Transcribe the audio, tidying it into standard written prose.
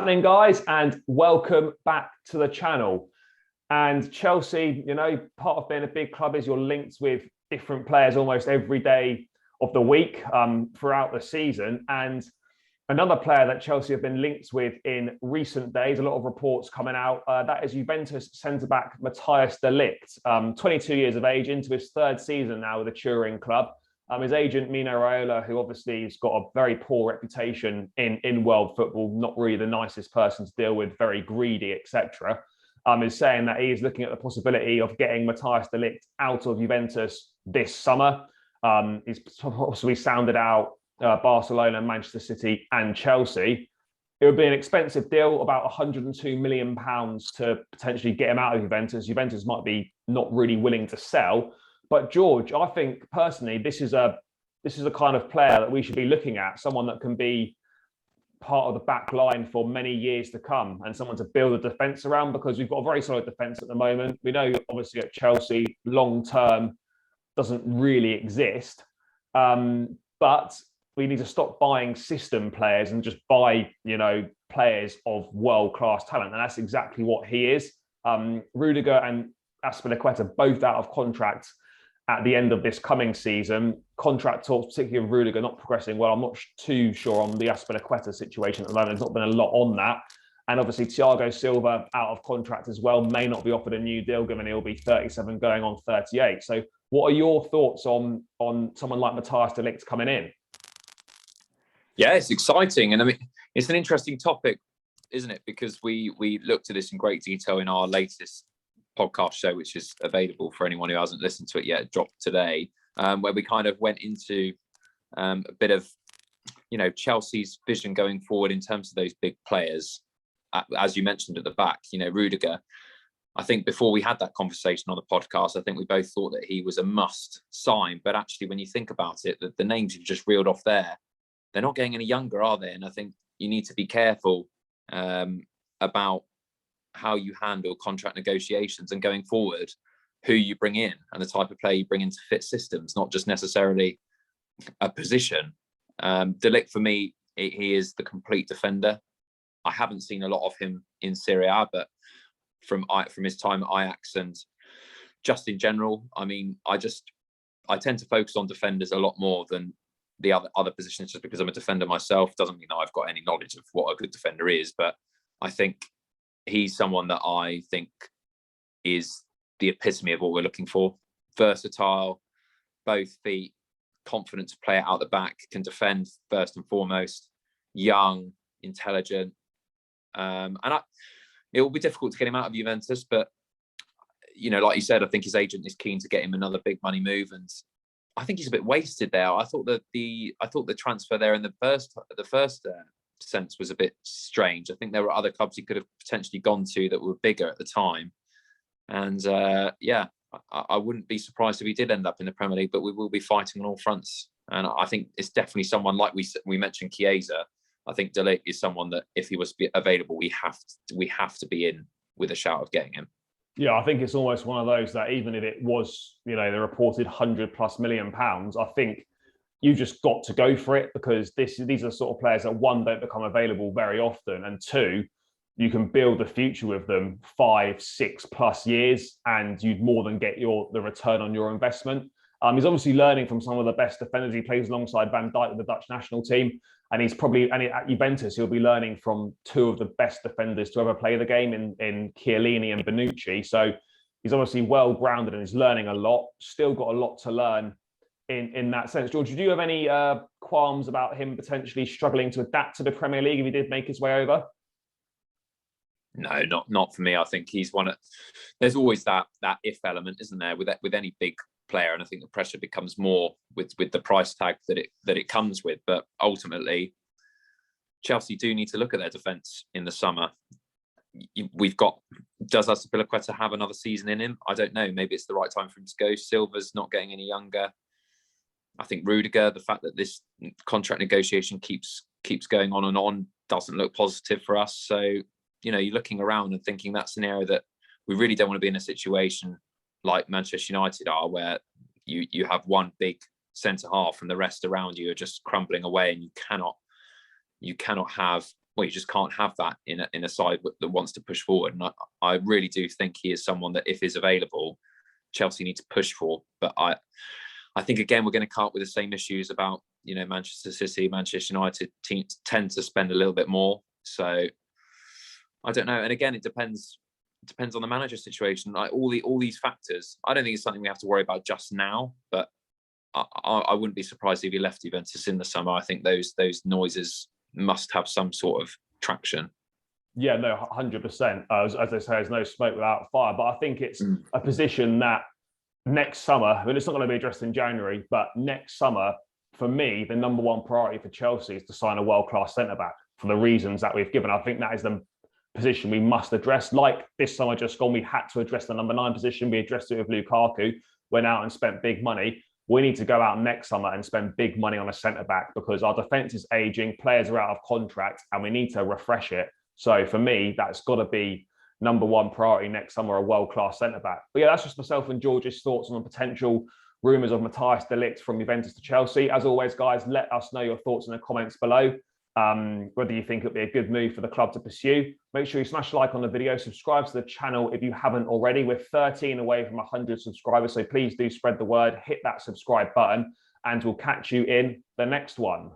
Happening, guys, and welcome back to the channel. And Chelsea, part of being a big club is you're linked with different players almost every day of the week throughout the season. And another player that Chelsea have been linked with in recent days, a lot of reports coming out, that is Juventus centre-back Matthias de Ligt, 22 years of age, into his third season now with the Turin club. His agent, Mino Raiola, who obviously has got a very poor reputation in world football, not really the nicest person to deal with, very greedy, etc., is saying that he is looking at the possibility of getting Matthias de Ligt out of Juventus this summer. He's possibly sounded out Barcelona, Manchester City and Chelsea. It would be an expensive deal, about £102 million to potentially get him out of Juventus. Juventus might be not really willing to sell. But George, I think personally, this is a kind of player that we should be looking at, someone that can be part of the back line for many years to come and someone to build a defence around, because we've got a very solid defence at the moment. We know obviously at Chelsea, long term doesn't really exist. But we need to stop buying system players and just buy, players of world-class talent. And that's exactly what he is. Rudiger and Azpilicueta both out of contract at the end of this coming season. Contract talks, particularly of Rudiger, not progressing well. I'm not too sure on the Azpilicueta situation at the moment. There's not been a lot on that. And obviously, Thiago Silva out of contract as well, may not be offered a new deal, given he'll be 37 going on 38. So what are your thoughts on someone like Matthias de Ligt coming in? Yeah, it's exciting. And I mean, it's an interesting topic, isn't it? Because we looked at this in great detail in our latest podcast show, which is available for anyone who hasn't listened to it yet. It dropped today, where we kind of went into a bit of, Chelsea's vision going forward in terms of those big players. As you mentioned at the back, Rudiger. I think before we had that conversation on the podcast, I think we both thought that he was a must sign. But actually, when you think about it, the names you've just reeled off there, they're not getting any younger, are they? And I think you need to be careful about how you handle contract negotiations and going forward, who you bring in and the type of player you bring in to fit systems, not just necessarily a position. De Ligt, for me, he is the complete defender. I haven't seen a lot of him in Serie A, but from his time at Ajax and just in general, I mean, I tend to focus on defenders a lot more than the other positions, just because I'm a defender myself. Doesn't mean that I've got any knowledge of what a good defender is, but I think he's someone that I think is the epitome of what we're looking for. Versatile, both feet, confident to play it out the back, can defend first and foremost, young, intelligent. It will be difficult to get him out of Juventus, but like you said, I think his agent is keen to get him another big money move, and I think he's a bit wasted there. I thought the transfer there in the first sense was a bit strange. I think there were other clubs he could have potentially gone to that were bigger at the time, and I wouldn't be surprised if he did end up in the Premier League. But we will be fighting on all fronts, and I think it's definitely someone like we mentioned Chiesa. I think De Ligt is someone that if he was available, we have to be in with a shout of getting him. Yeah, I think it's almost one of those that even if it was, the reported £100+ million, I think you just got to go for it, because these are the sort of players that, one, don't become available very often, and two, you can build a future with them 5-6+ years, and you'd more than get the return on your investment. He's obviously learning from some of the best defenders. He plays alongside Van Dijk with the Dutch national team, and at Juventus, he'll be learning from two of the best defenders to ever play the game in Chiellini and Bonucci. So he's obviously well-grounded and he's learning a lot. Still got a lot to learn in that sense. George, do you have any qualms about him potentially struggling to adapt to the Premier League if he did make his way over? No, not for me. I think he's there's always that if element, isn't there, with any big player, and I think the pressure becomes more with the price tag that it comes with. But ultimately, Chelsea do need to look at their defence in the summer. Does Azpilicueta have another season in him? I don't know. Maybe it's the right time for him to go. Silva's not getting any younger. I think Rudiger, the fact that this contract negotiation keeps going on doesn't look positive for us. So, you're looking around and thinking that's an area that we really don't want to be in a situation like Manchester United are, where you have one big centre half and the rest around you are just crumbling away, and you cannot have well, you just can't have that in a side that wants to push forward. And I really do think he is someone that, if he's available, Chelsea need to push for. But I think, again, we're going to come up with the same issues about, Manchester City, Manchester United teams tend to spend a little bit more. So I don't know. And again, it depends on the manager situation. Like all these factors, I don't think it's something we have to worry about just now, but I wouldn't be surprised if he left Juventus in the summer. I think those noises must have some sort of traction. Yeah, no, 100%. As they say, there's no smoke without fire. But I think it's a position that next summer, I mean, it's not going to be addressed in January, but next summer, for me, the number one priority for Chelsea is to sign a world-class centre-back for the reasons that we've given. I think that is the position we must address. Like this summer just gone, we had to address the number 9 position. We addressed it with Lukaku, went out and spent big money. We need to go out next summer and spend big money on a centre-back because our defence is ageing, players are out of contract, and we need to refresh it. So for me, that's got to be number one priority next summer, a world-class centre-back. But yeah, that's just myself and George's thoughts on the potential rumours of Matthias de Ligt from Juventus to Chelsea. As always, guys, let us know your thoughts in the comments below. Whether you think it'd be a good move for the club to pursue. Make sure you smash a like on the video, subscribe to the channel if you haven't already. We're 13 away from 100 subscribers, so please do spread the word, hit that subscribe button, and we'll catch you in the next one.